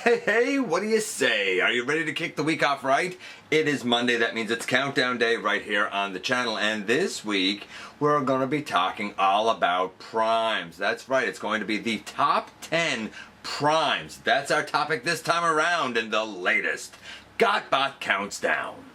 Hey, what do you say? Are you ready to kick the week off right? It is Monday, that means it's countdown day right here on the channel, and this week we're going to be talking all about primes. That's right, it's going to be the top 10 primes. That's our topic this time around in the latest GotBot Counts Down.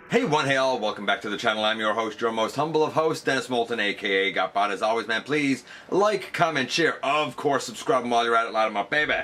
Hey one, hey all, welcome back to the channel. I'm your host, your most humble of hosts, Dennis Moulton, aka GotBot. As always, man, please like, comment, share, of course, subscribe, and while you're at it, loud 'em up, baby.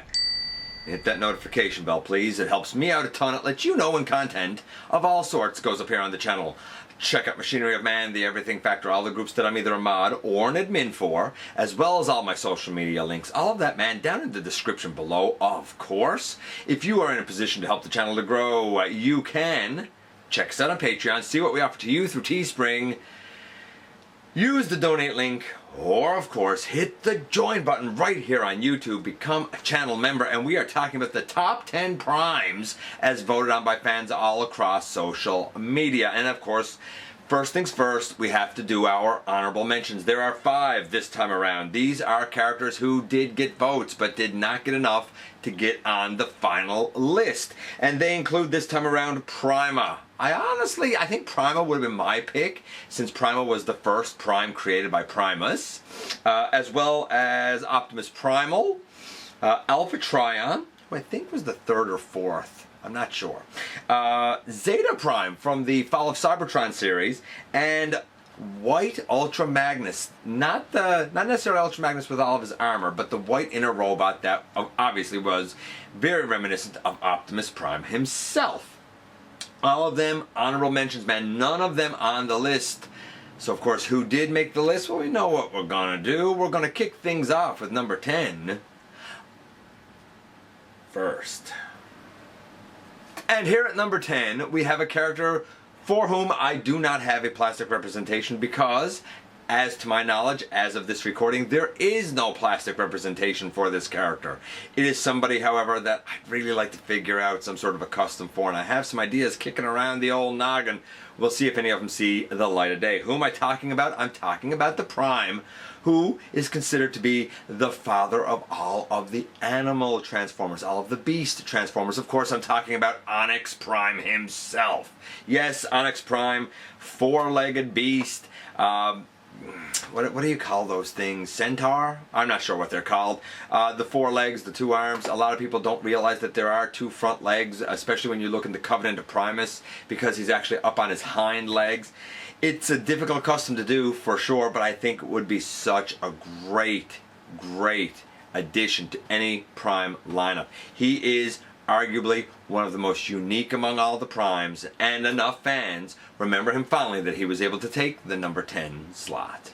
Hit that notification bell, please. It helps me out a ton. It lets you know when content of all sorts goes up here on the channel. Check out Machinery of Man, The Everything Factor, all the groups that I'm either a mod or an admin for, as well as all my social media links. All of that, man, down in the description below, of course. If you are in a position to help the channel to grow, you can check us out on Patreon, see what we offer to you through Teespring, use the donate link, or of course hit the join button right here on YouTube, become a channel member, and we are talking about the top 10 primes as voted on by fans all across social media. And of course, first things first, we have to do our honorable mentions. There are 5 this time around. These are characters who did get votes but did not get enough to get on the final list. And they include this time around Prima. I think Prima would have been my pick, since Prima was the first prime created by Primus, as well as Optimus Primal, Alpha Trion, who I think was the 3rd or 4th. I'm not sure. Zeta Prime from the Fall of Cybertron series, and White Ultra Magnus. Not necessarily Ultra Magnus with all of his armor, but the white inner robot that obviously was very reminiscent of Optimus Prime himself. All of them honorable mentions, man. None of them on the list. So of course, who did make the list? Well, we know what we're gonna do. We're gonna kick things off with number 10 first. And here at number 10, we have a character for whom I do not have a plastic representation because, as to my knowledge, as of this recording, there is no plastic representation for this character. It is somebody, however, that I'd really like to figure out some sort of a custom for, and I have some ideas kicking around the old noggin. We'll see if any of them see the light of day. Who am I talking about? I'm talking about the Prime, who is considered to be the father of all of the animal Transformers, all of the beast Transformers. Of course, I'm talking about Onyx Prime himself. Yes, Onyx Prime, 4-legged beast. What do you call those things? Centaur? I'm not sure what they're called. The 4 legs, the 2 arms. A lot of people don't realize that there are 2 front legs, especially when you look in the Covenant of Primus, because he's actually up on his hind legs. It's a difficult custom to do for sure, but I think it would be such a great addition to any Prime lineup. He is arguably one of the most unique among all the primes, and enough fans remember him fondly that he was able to take the number 10 slot.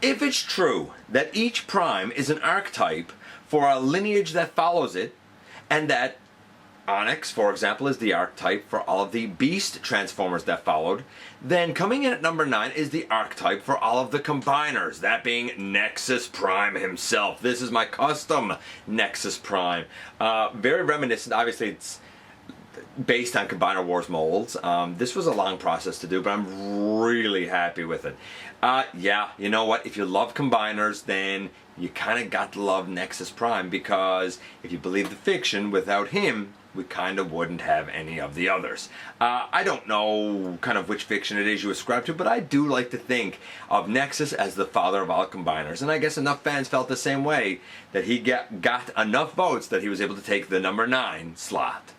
If it's true that each prime is an archetype for a lineage that follows it, and that Onyx, for example, is the archetype for all of the beast Transformers that followed, then coming in at number 9 is the archetype for all of the combiners, that being Nexus Prime himself. This is my custom Nexus Prime. Very reminiscent, obviously it's based on Combiner Wars molds. This was a long process to do, but I'm really happy with it. Yeah, you know what, if you love combiners, then you kind of got to love Nexus Prime, because if you believe the fiction, without him, we kind of wouldn't have any of the others. I don't know kind of which fiction it is you ascribe to, but I do like to think of Nexus as the father of all combiners, and I guess enough fans felt the same way, that he got enough votes that he was able to take the number 9 slot.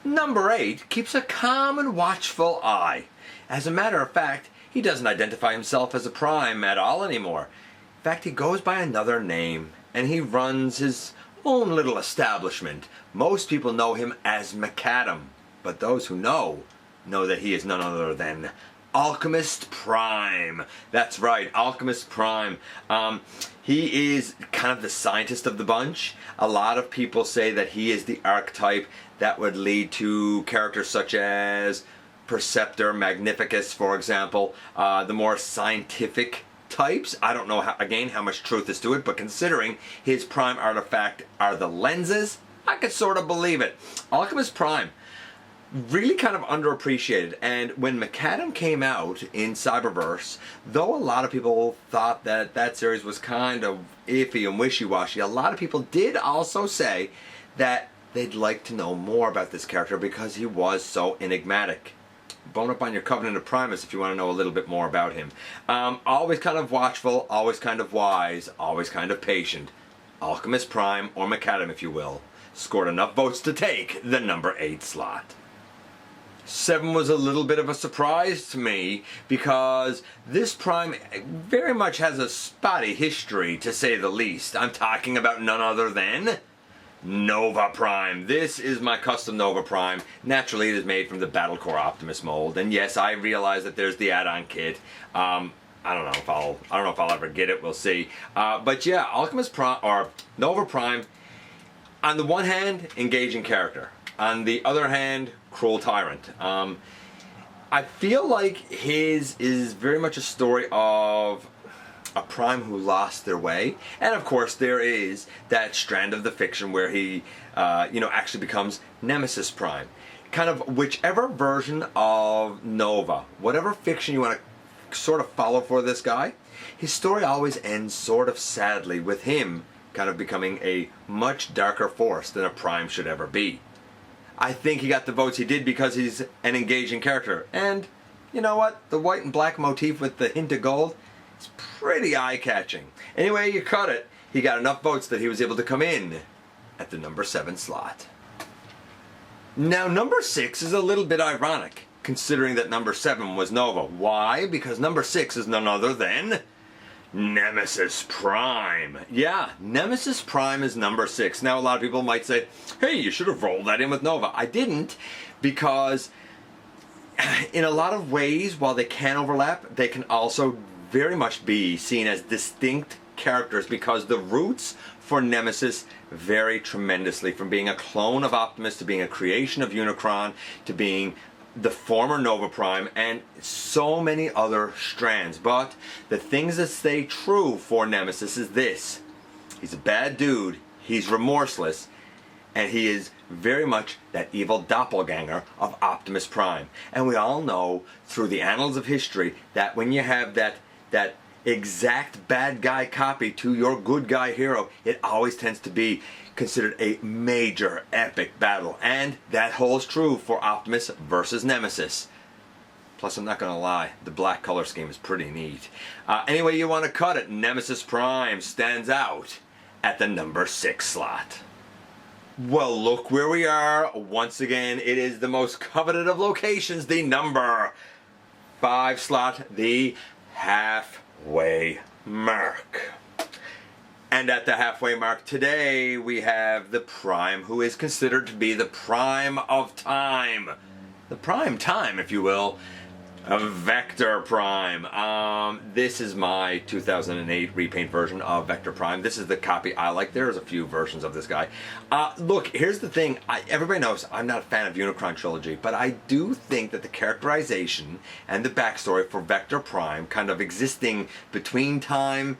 Number 8 keeps a calm and watchful eye. As a matter of fact, he doesn't identify himself as a prime at all anymore. In fact, he goes by another name, and he runs his own little establishment. Most people know him as Macadam, but those who know that he is none other than Alchemist Prime. That's right, Alchemist Prime. He is kind of the scientist of the bunch. A lot of people say that he is the archetype that would lead to characters such as Perceptor, Magnificus, for example, the more scientific types. I don't know, how much truth is to it, but considering his prime artifact are the lenses, I could sort of believe it. Alchemist Prime, really kind of underappreciated. And when Macadam came out in Cyberverse, though a lot of people thought that that series was kind of iffy and wishy-washy, a lot of people did also say that they'd like to know more about this character because he was so enigmatic. Bone up on your Covenant of Primus if you want to know a little bit more about him. Always kind of watchful, always kind of wise, always kind of patient. Alchemist Prime, or Macadam if you will, scored enough votes to take the number 8 slot. 7 was a little bit of a surprise to me because this Prime very much has a spotty history, to say the least. I'm talking about none other than Nova Prime. This is my custom Nova Prime. Naturally, it is made from the Battle Core Optimus mold, and yes, I realize that there's the add-on kit. I don't know if I'll ever get it. We'll see. But yeah, Alchemist Prime or Nova Prime. On the one hand, engaging character. On the other hand, cruel tyrant. I feel like his is very much a story of a Prime who lost their way, and of course there is that strand of the fiction where he, actually becomes Nemesis Prime. Kind of whichever version of Nova, whatever fiction you want to sort of follow for this guy, his story always ends sort of sadly with him kind of becoming a much darker force than a Prime should ever be. I think he got the votes he did because he's an engaging character. And, you know what? The white and black motif with the hint of gold is pretty eye-catching. Anyway, you cut it. He got enough votes that he was able to come in at the number 7 slot. Now, number 6 is a little bit ironic, considering that number 7 was Nova. Why? Because number 6 is none other than Nemesis Prime. Yeah, Nemesis Prime is number 6. Now a lot of people might say, hey, you should have rolled that in with Nova. I didn't, because in a lot of ways, while they can overlap, they can also very much be seen as distinct characters because the roots for Nemesis vary tremendously, from being a clone of Optimus to being a creation of Unicron to being the former Nova Prime, and so many other strands. But the things that stay true for Nemesis is this: he's a bad dude, he's remorseless, and he is very much that evil doppelganger of Optimus Prime. And we all know through the annals of history that when you have that exact bad guy copy to your good guy hero, it always tends to be considered a major epic battle, and that holds true for Optimus versus Nemesis. Plus, I'm not gonna lie, the black color scheme is pretty neat. Anyway, you want to cut it, Nemesis Prime stands out at the number 6 slot. Well, look where we are. Once again, it is the most coveted of locations, the number 5 slot, the halfway mark. And at the halfway mark today, we have the Prime who is considered to be the Prime of Time. The Prime Time, if you will. A Vector Prime. This is my 2008 repaint version of Vector Prime. This is the copy I like. There's a few versions of this guy. Look, here's the thing. Everybody knows I'm not a fan of Unicron Trilogy, but I do think that the characterization and the backstory for Vector Prime, kind of existing between time,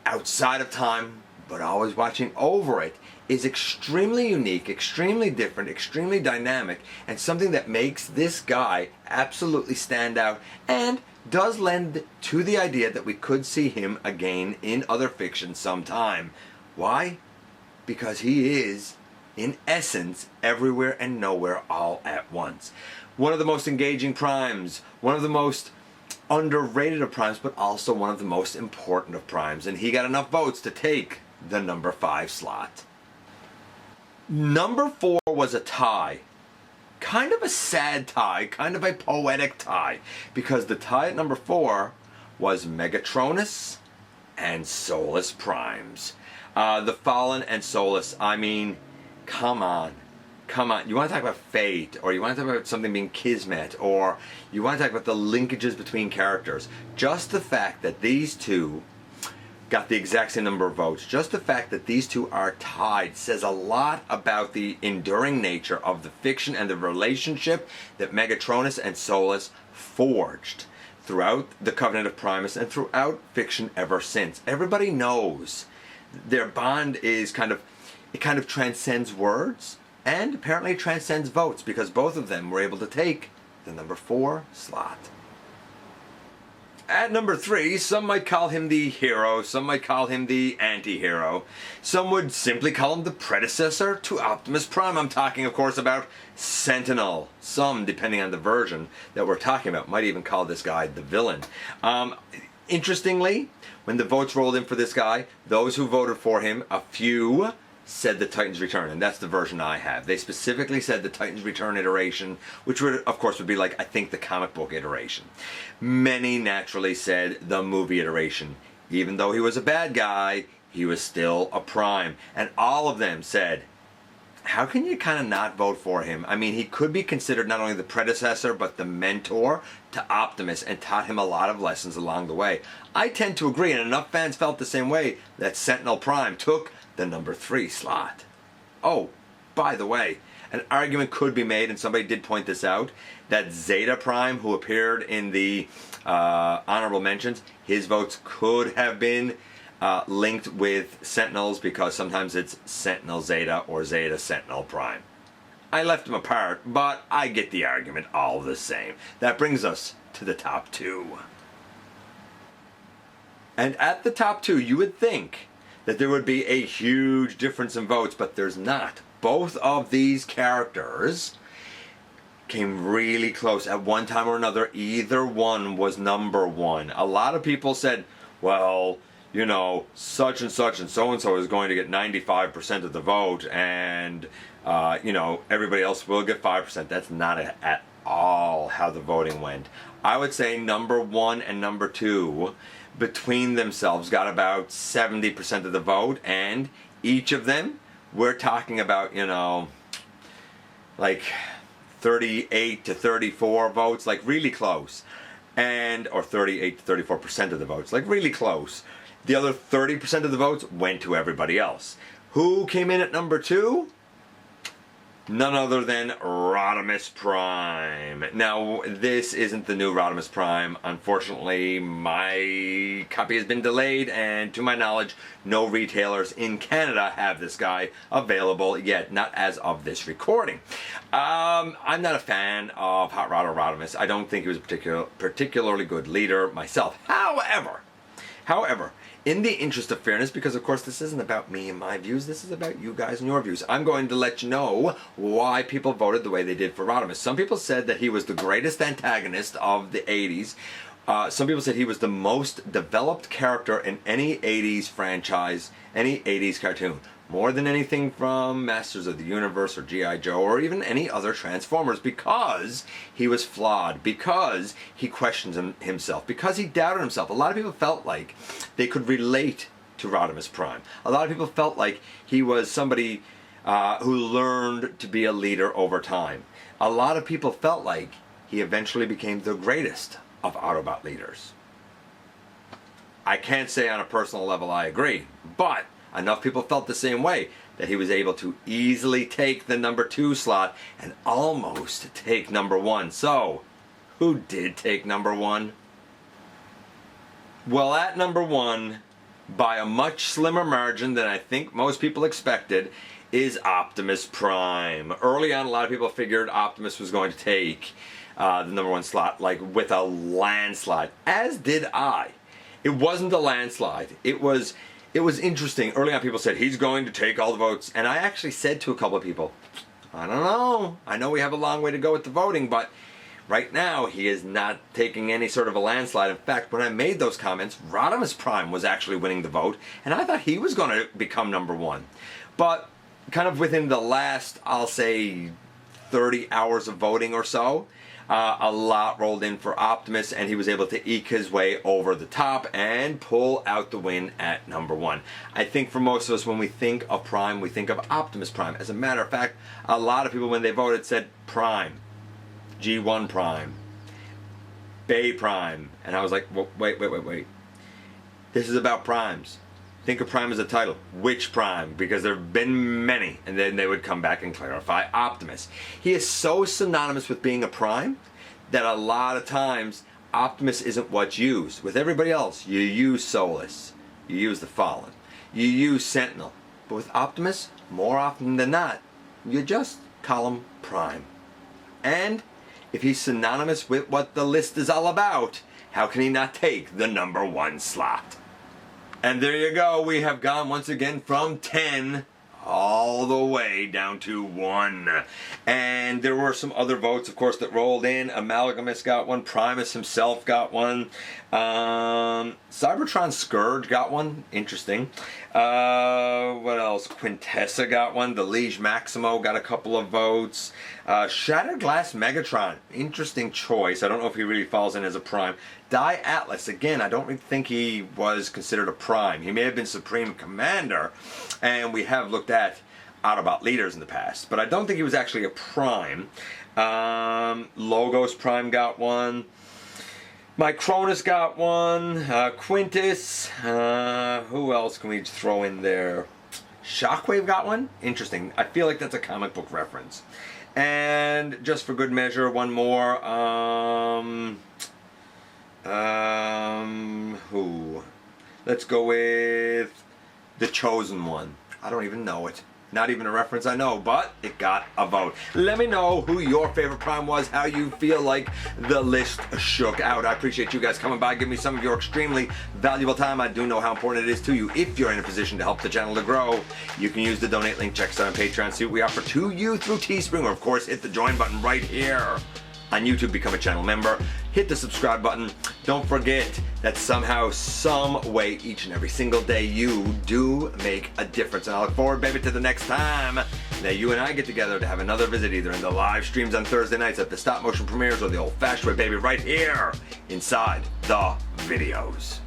outside of time, but always watching over it, is extremely unique, extremely different, extremely dynamic, and something that makes this guy absolutely stand out, and does lend to the idea that we could see him again in other fiction sometime. Why? Because he is, in essence, everywhere and nowhere all at once. One of the most engaging primes, one of the most underrated of primes, but also one of the most important of primes, and he got enough votes to take the number 5 slot. Number 4 was a tie. Kind of a sad tie, kind of a poetic tie, because the tie at number 4 was Megatronus and Solus Primes. The Fallen and Solus, I mean, come on. Come on, you want to talk about fate, or you want to talk about something being kismet, or you want to talk about the linkages between characters. Just the fact that these two got the exact same number of votes, just the fact that these two are tied says a lot about the enduring nature of the fiction and the relationship that Megatronus and Solus forged throughout the Covenant of Primus and throughout fiction ever since. Everybody knows their bond is kind of it kind of transcends words, and apparently it transcends votes, because both of them were able to take the number 4 slot. At number 3, some might call him the hero, some might call him the anti-hero. Some would simply call him the predecessor to Optimus Prime. I'm talking, of course, about Sentinel. Some, depending on the version that we're talking about, might even call this guy the villain. Interestingly, when the votes rolled in for this guy, those who voted for him, a few said the Titans Return, and that's the version I have. They specifically said the Titans Return iteration, which would, of course, would be like, I think, the comic book iteration. Many naturally said the movie iteration. Even though he was a bad guy, he was still a Prime. And all of them said, how can you kind of not vote for him? I mean, he could be considered not only the predecessor, but the mentor to Optimus, and taught him a lot of lessons along the way. I tend to agree, and enough fans felt the same way, that Sentinel Prime took the number 3 slot. Oh, by the way, an argument could be made, and somebody did point this out, that Zeta Prime, who appeared in the honorable mentions, his votes could have been linked with Sentinels, because sometimes it's Sentinel Zeta or Zeta Sentinel Prime. I left them apart, but I get the argument all the same. That brings us to the top 2. And at the top 2, you would think that there would be a huge difference in votes, but there's not. Both of these characters came really close. At one time or another, either one was number 1. A lot of people said, well, you know, such and so-and-so is going to get 95% of the vote, and, you know, everybody else will get 5%. That's not at all how the voting went. I would say number 1 and number 2 between themselves got about 70% of the vote, and each of them, we're talking about, you know, like 38 to 34 votes, like really close, and or 38 to 34% of the votes, like really close. The other 30% of the votes went to everybody else. Who came in at number 2? None other than Rodimus Prime. Now, this isn't the new Rodimus Prime. Unfortunately, my copy has been delayed, and to my knowledge, no retailers in Canada have this guy available yet, not as of this recording. I'm not a fan of Hot Rod or Rodimus. I don't think he was a particularly good leader myself. However, in the interest of fairness, because of course this isn't about me and my views, this is about you guys and your views, I'm going to let you know why people voted the way they did for Rodimus. Some people said that he was the greatest antagonist of the 80s. Some people said he was the most developed character in any 80s franchise, any 80s cartoon. More than anything from Masters of the Universe or G.I. Joe or even any other Transformers, because he was flawed, because he questioned himself, because he doubted himself. A lot of people felt like they could relate to Rodimus Prime. A lot of people felt like he was somebody who learned to be a leader over time. A lot of people felt like he eventually became the greatest of Autobot leaders. I can't say on a personal level I agree, but enough people felt the same way, that he was able to easily take the number 2 slot and almost take number 1. So, who did take number 1? Well, at number 1, by a much slimmer margin than I think most people expected, is Optimus Prime. Early on, a lot of people figured Optimus was going to take the number 1 slot, like with a landslide, as did I. It wasn't a landslide. It was interesting. Early on, people said, he's going to take all the votes. And I actually said to a couple of people, I don't know. I know we have a long way to go with the voting, but right now, he is not taking any sort of a landslide. In fact, when I made those comments, Rodimus Prime was actually winning the vote, and I thought he was going to become number 1. But kind of within the last, I'll say, 30 hours of voting or so, a lot rolled in for Optimus, and he was able to eke his way over the top and pull out the win at number 1. I think for most of us, when we think of Prime, we think of Optimus Prime. As a matter of fact, a lot of people, when they voted, said Prime, G1 Prime, Bay Prime, and I was like, well, wait. This is about primes. Think of Prime as a title. Which Prime? Because there have been many. And then they would come back and clarify Optimus. He is so synonymous with being a Prime that a lot of times Optimus isn't what's used. With everybody else, you use Solus. You use the Fallen. You use Sentinel. But with Optimus, more often than not, you just call him Prime. And if he's synonymous with what the list is all about, how can he not take the number 1 slot? And there you go, we have gone once again from 10 all the way down to 1. And there were some other votes, of course, that rolled in. Alchemist got one. Primus himself got one. Cybertron Scourge got one. Interesting. What else? Quintessa got one. The Liege Maximo got a couple of votes. Shattered Glass Megatron. Interesting choice. I don't know if he really falls in as a prime. Die Atlas. Again, I don't really think he was considered a prime. He may have been Supreme Commander, and we have looked at Autobot leaders in the past, but I don't think he was actually a prime. Logos Prime got one. Megatronus got one. Quintus. Who else can we throw in there? Shockwave got one. Interesting. I feel like that's a comic book reference. And just for good measure, one more. Who? Let's go with the Chosen One. I don't even know it. Not even a reference I know, but it got a vote. Let me know who your favorite prime was, how you feel like the list shook out. I appreciate you guys coming by, giving me some of your extremely valuable time. I do know how important it is to you. If you're in a position to help the channel to grow, you can use the donate link. Check us out on Patreon, see what we offer to you through Teespring, or of course hit the join button right here on YouTube. Become a channel member. Hit the subscribe button. Don't forget that somehow, some way, each and every single day, you do make a difference. And I look forward, baby, to the next time that you and I get together to have another visit, either in the live streams on Thursday nights at the stop motion premieres, or the old-fashioned way, baby, right here inside the videos.